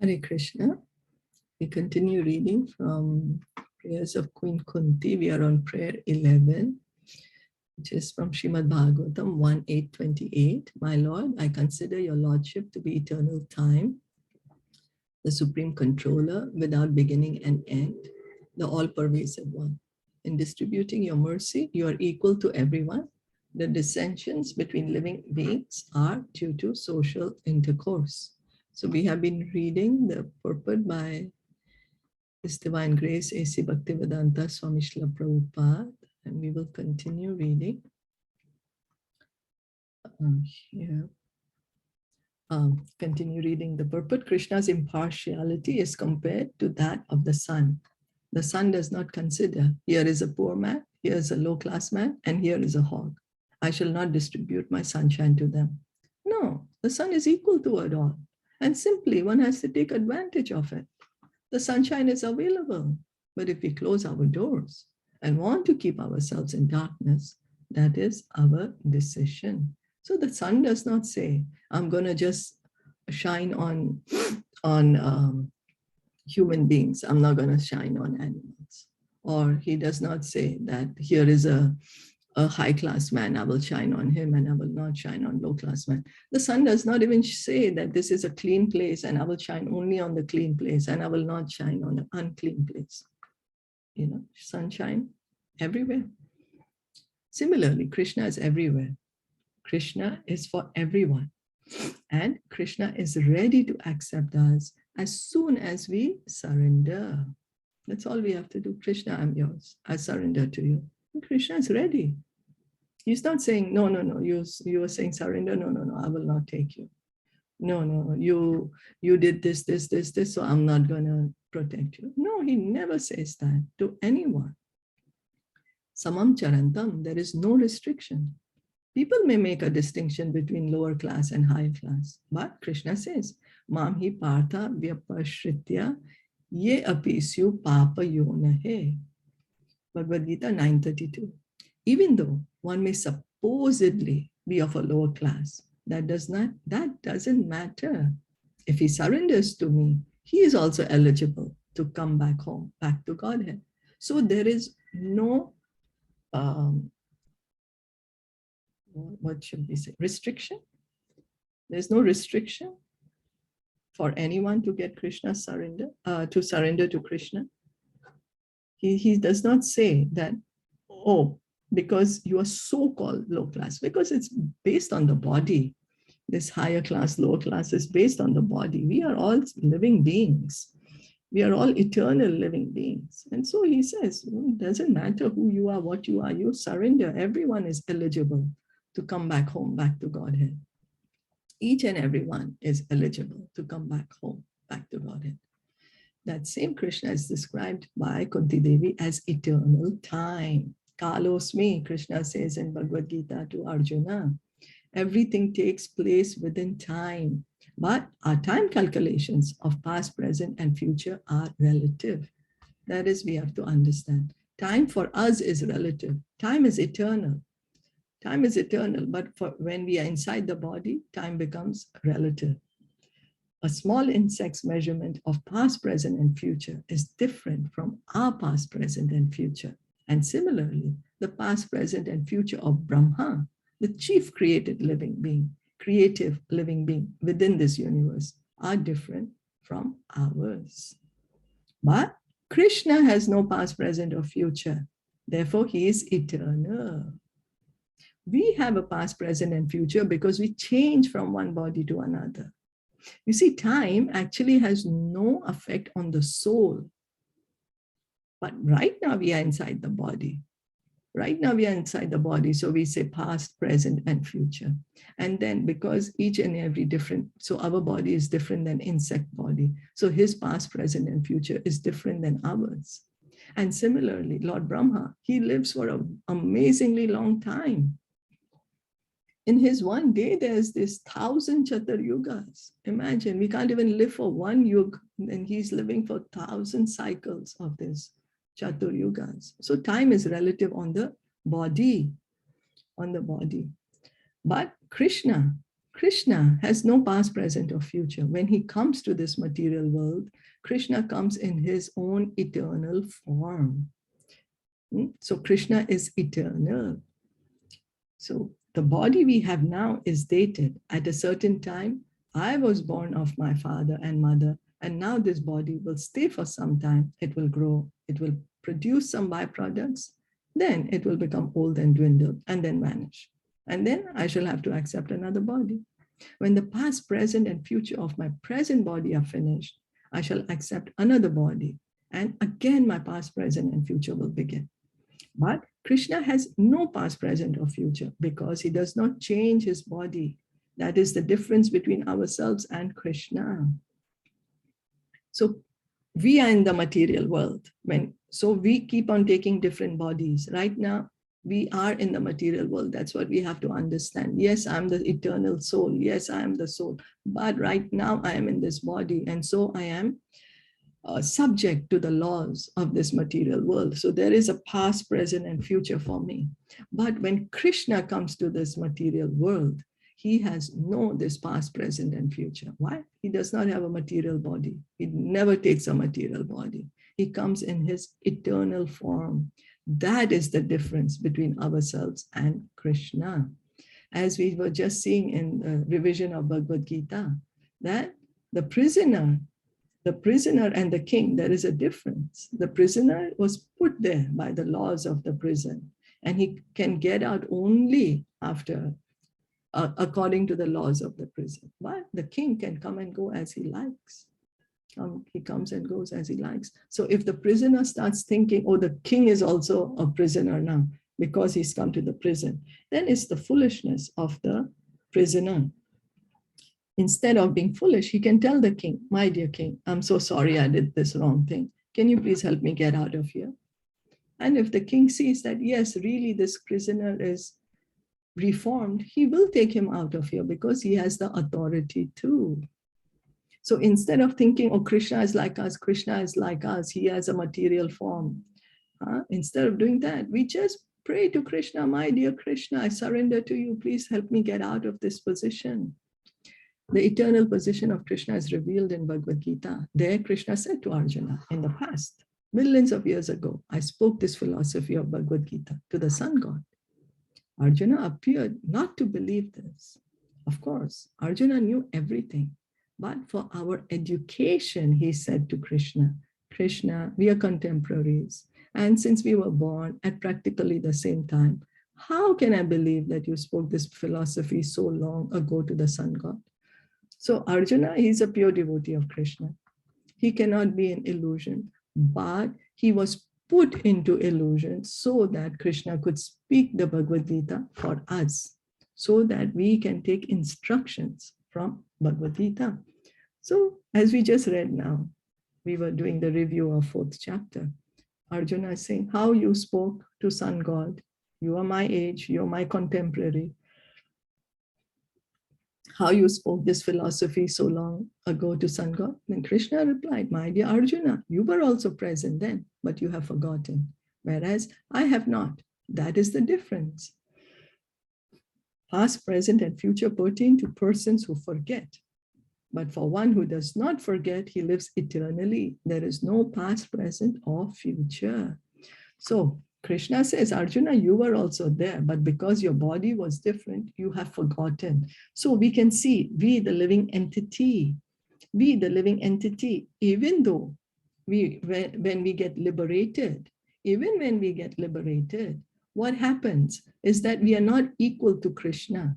Hare Krishna. We continue reading from prayers of Queen Kunti. We are on prayer 11, which is from Srimad Bhagavatam 1.8.28. My Lord, I consider your Lordship to be eternal time, the Supreme Controller without beginning and end, the all-pervasive one. In distributing your mercy, you are equal to everyone. The dissensions between living beings are due to social intercourse. So we have been reading the purport by His Divine Grace A.C. Bhaktivedanta Swami Srila Prabhupada, and we will continue reading here. Continue reading the purport. Krishna's impartiality is compared to that of the sun. The sun does not consider, here is a poor man, here is a low-class man, and here is a hog. I shall not distribute my sunshine to them. No, the sun is equal to it all. And simply one has to take advantage of it. The sunshine is available. But if we close our doors and want to keep ourselves in darkness, that is our decision. So the sun does not say, I'm going to just shine on human beings. I'm not going to shine on animals. Or he does not say that here is a high-class man, I will shine on him and I will not shine on low-class man. The sun does not even say that this is a clean place and I will shine only on the clean place and I will not shine on an unclean place. You know, sunshine everywhere. Similarly, Krishna is everywhere. Krishna is for everyone. And Krishna is ready to accept us as soon as we surrender. That's all we have to do. Krishna, I'm yours. I surrender to you. Krishna is ready. He's not saying, no, you are saying surrender. No, I will not take you. No, you did this, so I'm not going to protect you. No, he never says that to anyone. Samam charantam, there is no restriction. People may make a distinction between lower class and higher class, but Krishna says, Mam hi partha vyapashritya ye apisyu papa yonahe. Bhagavad Gita 9.32. Even though one may supposedly be of a lower class, that doesn't matter. If he surrenders to me, he is also eligible to come back home, back to Godhead. So there is no, what should we say, restriction? There's no restriction for anyone to get Krishna surrender, to surrender to Krishna. He does not say that, oh, because you are so-called low class, because it's based on the body. This higher class, lower class is based on the body. We are all living beings. We are all eternal living beings. And so he says, it doesn't matter who you are, what you are, you surrender. Everyone is eligible to come back home, back to Godhead. Each and everyone is eligible to come back home, back to Godhead. That same Krishna is described by Kunti Devi as eternal time. Kalosmi, Krishna says in Bhagavad Gita to Arjuna. Everything takes place within time, but our time calculations of past, present, and future are relative. That is, we have to understand. Time for us is relative. Time is eternal. Time is eternal, but when we are inside the body, time becomes relative. A small insect's measurement of past, present, and future is different from our past, present, and future. And similarly, the past, present, and future of Brahma, the chief creative living being within this universe, are different from ours. But Krishna has no past, present, or future. Therefore, he is eternal. We have a past, present, and future because we change from one body to another. You see, time actually has no effect on the soul. But right now we are inside the body. Right now we are inside the body. So we say past, present, and future. And then because each and every different, so our body is different than insect body. So his past, present, and future is different than ours. And similarly, Lord Brahma, he lives for an amazingly long time. In his one day, there's this 1,000 Chatur Yugas. Imagine, we can't even live for one yug, and he's living for 1,000 cycles of this Chatur Yugas. So time is relative on the body, But Krishna, Krishna has no past, present, or future. When he comes to this material world, Krishna comes in his own eternal form. So Krishna is eternal. So the body we have now is dated. At a certain time, I was born of my father and mother, and now this body will stay for some time. It will grow. It will produce some byproducts. Then it will become old and dwindle and then vanish. And then I shall have to accept another body. When the past, present, and future of my present body are finished, I shall accept another body. And again, my past, present, and future will begin. But Krishna has no past, present, or future because he does not change his body. That is the difference between ourselves and Krishna. So we are in the material world. So we keep on taking different bodies. Right now, we are in the material world. That's what we have to understand. Yes, I'm the eternal soul. Yes, I am the soul. But right now, I am in this body. And so I am subject to the laws of this material world. So there is a past, present, and future for me. But when Krishna comes to this material world, he has no this past, present, and future. Why? He does not have a material body. He never takes a material body. He comes in his eternal form. That is the difference between ourselves and Krishna. As we were just seeing in the revision of Bhagavad Gita, that the prisoner and the king, there is a difference. The prisoner was put there by the laws of the prison, and he can get out only after, according to the laws of the prison. But the king can come and go as he likes. He comes and goes as he likes. So if the prisoner starts thinking, oh, the king is also a prisoner now because he's come to the prison, then it's the foolishness of the prisoner. Instead of being foolish, he can tell the king, my dear king, I'm so sorry I did this wrong thing. Can you please help me get out of here? And if the king sees that, yes, really this prisoner is reformed, he will take him out of here because he has the authority too. So instead of thinking, oh, Krishna is like us, he has a material form. Instead of doing that, we just pray to Krishna, my dear Krishna, I surrender to you. Please help me get out of this position. The eternal position of Krishna is revealed in Bhagavad Gita. There Krishna said to Arjuna in the past, millions of years ago, I spoke this philosophy of Bhagavad Gita to the sun god. Arjuna appeared not to believe this. Of course, Arjuna knew everything. But for our education, he said to Krishna, Krishna, we are contemporaries. And since we were born at practically the same time, how can I believe that you spoke this philosophy so long ago to the sun god? So Arjuna, he's a pure devotee of Krishna. He cannot be an illusion, but he was put into illusion so that Krishna could speak the Bhagavad Gita for us, so that we can take instructions from Bhagavad Gita. So as we just read now, we were doing the review of 4th chapter. Arjuna is saying, how you spoke to sun god, you are my age, you're my contemporary. How you spoke this philosophy so long ago to sun god? Then Krishna replied, my dear Arjuna, you were also present then, but you have forgotten, whereas I have not. That is the difference. Past, present, and future pertain to persons who forget. But for one who does not forget, he lives eternally. There is no past, present, or future. So Krishna says, Arjuna, you were also there, but because your body was different, you have forgotten. So we can see, we the living entity, even though when we get liberated, what happens is that we are not equal to Krishna.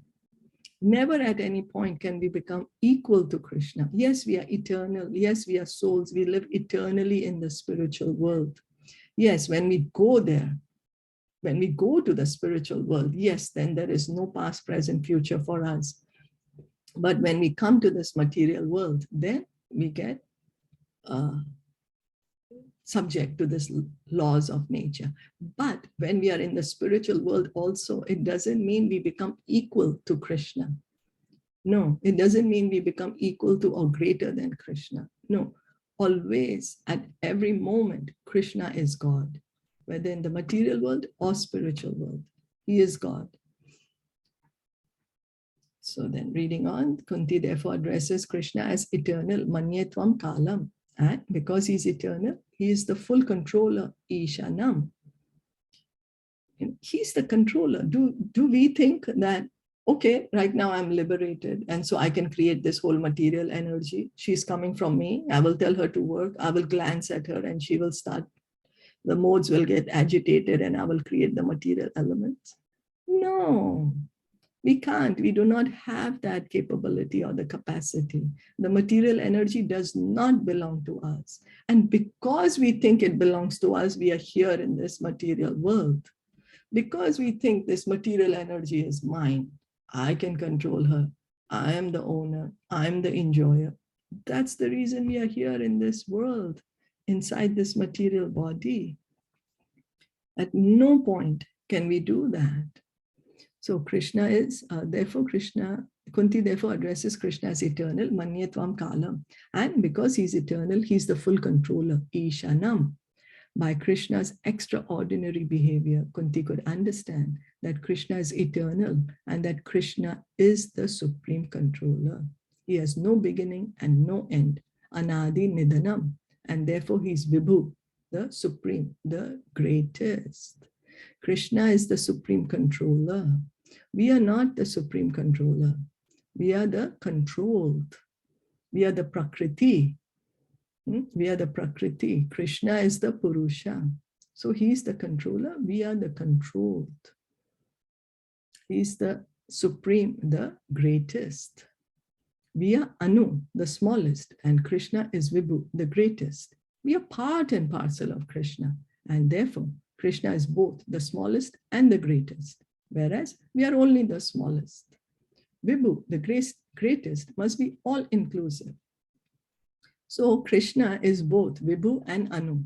Never at any point can we become equal to Krishna. Yes, we are eternal. Yes, we are souls. We live eternally in the spiritual world. Yes, when we go there, when we go to the spiritual world, yes, then there is no past, present, future for us. But when we come to this material world, then we get subject to this laws of nature. But when we are in the spiritual world also, it doesn't mean we become equal to Krishna. No, it doesn't mean we become equal to or greater than Krishna. No, always at every moment, Krishna is God, whether in the material world or spiritual world. He is God. So then reading on, Kunti therefore addresses Krishna as eternal, Manyetvam Kalam. And because he's eternal, he is the full controller, Ishanam. He's the controller. Do we think that, okay, right now I'm liberated, and so I can create this whole material energy. She's coming from me. I will tell her to work. I will glance at her and she will start, the modes will get agitated and I will create the material elements. No, we can't. We do not have that capability or the capacity. The material energy does not belong to us. And because we think it belongs to us, we are here in this material world. Because we think this material energy is mine, I can control her. I am the owner. I'm the enjoyer. That's the reason we are here in this world, inside this material body. At no point can we do that. So Krishna is, Kunti therefore addresses Krishna as eternal, Manyetvam Kalam. And because he's eternal, he's the full controller, Ishanam. By Krishna's extraordinary behavior, Kunti could understand that Krishna is eternal and that Krishna is the supreme controller. He has no beginning and no end, Anadi Nidanam, and therefore he's Vibhu, the supreme, the greatest. Krishna is the supreme controller. We are not the supreme controller. We are the controlled. We are the Prakriti. We are the Prakriti. Krishna is the Purusha. So he's the controller. We are the controlled. He's the supreme, the greatest. We are Anu, the smallest, and Krishna is Vibhu, the greatest. We are part and parcel of Krishna, and therefore Krishna is both the smallest and the greatest, whereas we are only the smallest. Vibhu, the greatest, must be all-inclusive. So Krishna is both Vibhu and Anu.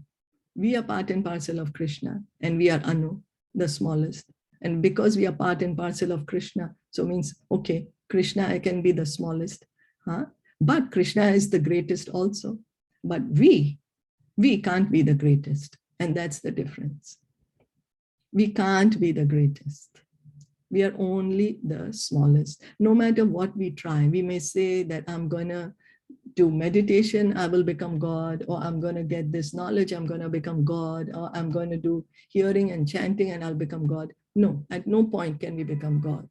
We are part and parcel of Krishna, and we are Anu, the smallest. And because we are part and parcel of Krishna, so means, okay, Krishna, I can be the smallest, but Krishna is the greatest also. But we can't be the greatest, and that's the difference. We can't be the greatest. We are only the smallest. No matter what we try, we may say that I'm gonna do meditation, I will become God, or I'm going to get this knowledge, I'm going to become God, or I'm going to do hearing and chanting and I'll become God. No, at no point can we become God.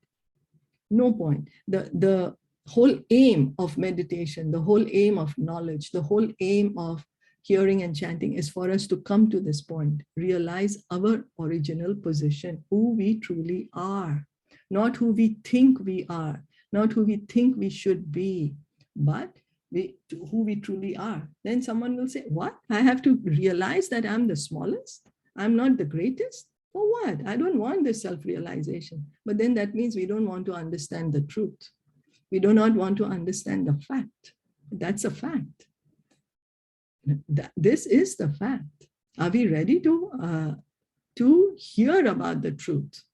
No point. The whole aim of meditation, the whole aim of knowledge, the whole aim of hearing and chanting is for us to come to this point, realize our original position, who we truly are, not who we think we are, not who we think we should be, but who we truly are. Then someone will say, what? I have to realize that I'm the smallest? I'm not the greatest? For what? I don't want this self-realization. But then that means we don't want to understand the truth. We do not want to understand the fact. That's a fact. This is the fact. Are we ready to hear about the truth?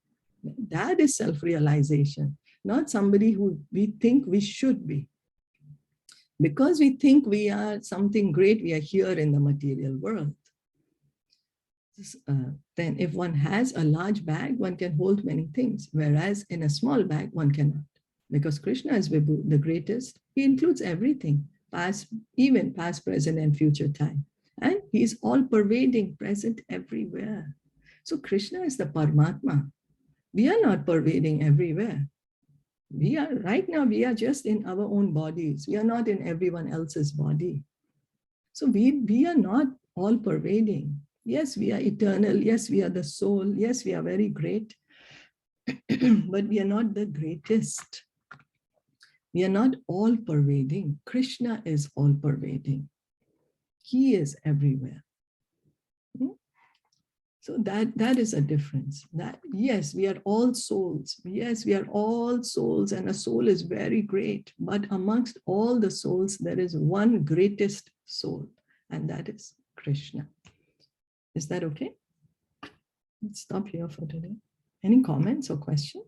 That is self-realization, not somebody who we think we should be. Because we think we are something great, we are here in the material world. Then if one has a large bag, one can hold many things, whereas in a small bag, one cannot. Because Krishna is Vibhu, the greatest, he includes everything, even past, present, and future time. And he's all-pervading, present everywhere. So Krishna is the Paramatma. We are not pervading everywhere. We are, right now, we are just in our own bodies. We are not in everyone else's body. So we are not all-pervading. Yes, we are eternal. Yes, we are the soul. Yes, we are very great. But we are not the greatest. We are not all-pervading. Krishna is all-pervading. He is everywhere. So that is a difference. That yes, we are all souls. Yes, we are all souls, and a soul is very great. But amongst all the souls, there is one greatest soul, and that is Krishna. Is that okay? Let's stop here for today. Any comments or questions?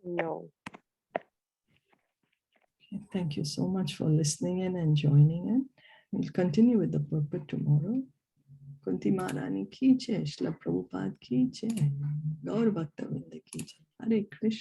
No. Okay, thank you so much for listening in and joining in. We'll continue with the purport tomorrow. Kunti Maharani ki jai, Shila Prabhupada ki jai, Gaur Bhakta Vrinda ki jai. Hare Krishna.